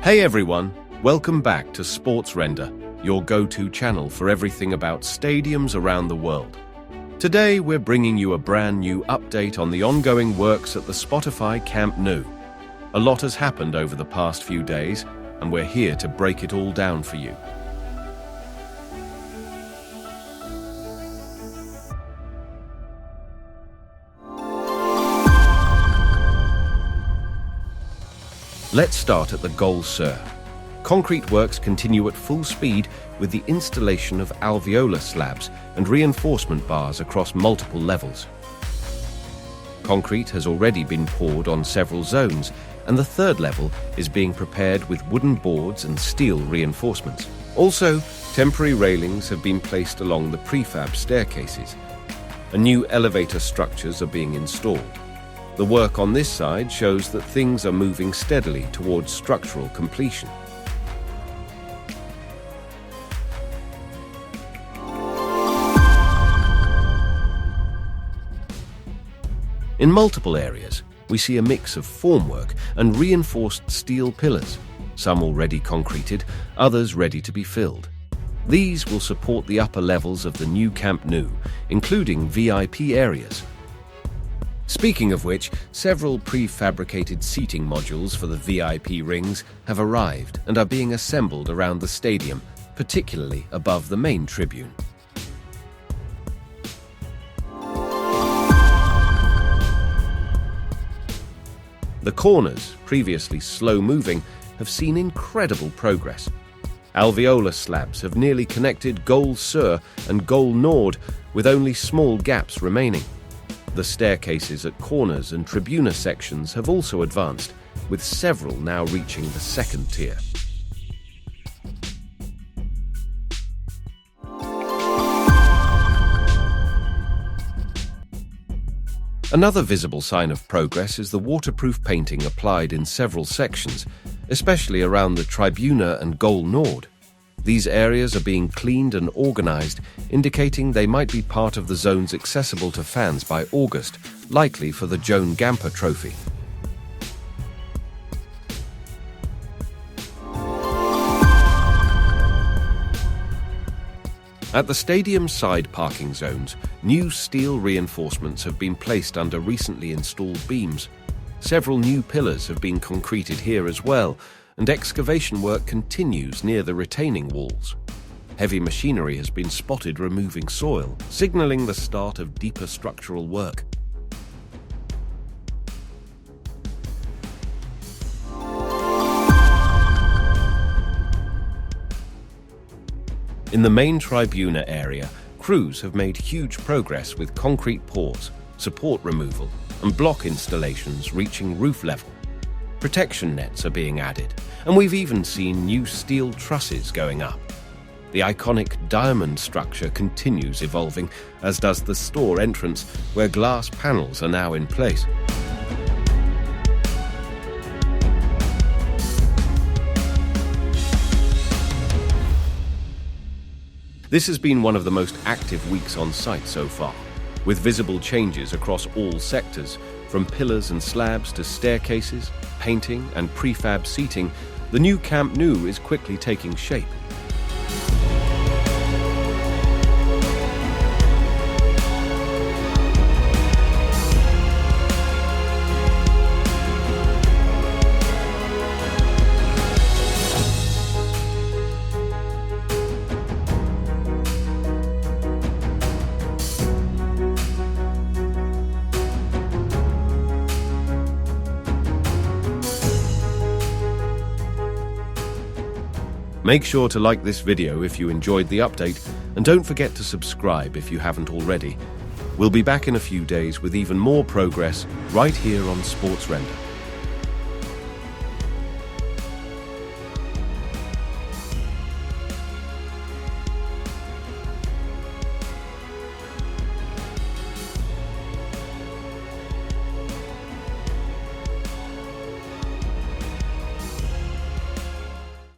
Hey everyone, welcome back to Sports Render, your go-to channel for everything about stadiums around the world. Today we're bringing you a brand new update on the ongoing works at the Spotify Camp Nou. A lot has happened over the past few days, and we're here to break it all down for you. Let's start at the Goal Sur. Concrete works continue at full speed with the installation of alveolar slabs and reinforcement bars across multiple levels. Concrete has already been poured on several zones, and the third level is being prepared with wooden boards and steel reinforcements. Also, temporary railings have been placed along the prefab staircases, and new elevator structures are being installed. The work on this side shows that things are moving steadily towards structural completion. In multiple areas, we see a mix of formwork and reinforced steel pillars, some already concreted, others ready to be filled. These will support the upper levels of the new Camp Nou, including VIP areas. Speaking of which, several prefabricated seating modules for the VIP rings have arrived and are being assembled around the stadium, particularly above the main tribune. The corners, previously slow-moving, have seen incredible progress. Alveolar slabs have nearly connected Goal Sur and Goal Nord, with only small gaps remaining. The staircases at corners and Tribune sections have also advanced, with several now reaching the second tier. Another visible sign of progress is the waterproof painting applied in several sections, especially around the Tribune and Goal Nord. These areas are being cleaned and organized, indicating they might be part of the zones accessible to fans by August, likely for the Joan Gamper Trophy. At the stadium's side parking zones, new steel reinforcements have been placed under recently installed beams. Several new pillars have been concreted here as well, and excavation work continues near the retaining walls. Heavy machinery has been spotted removing soil, signaling the start of deeper structural work. In the main Tribune area, crews have made huge progress with concrete pours, support removal, and block installations reaching roof level. Protection nets are being added, and we've even seen new steel trusses going up. The iconic diamond structure continues evolving, as does the store entrance, where glass panels are now in place. This has been one of the most active weeks on site so far, with visible changes across all sectors, from pillars and slabs to staircases, painting and prefab seating. The new Camp Nou is quickly taking shape. Make sure to like this video if you enjoyed the update, and don't forget to subscribe if you haven't already. We'll be back in a few days with even more progress right here on Sports Render.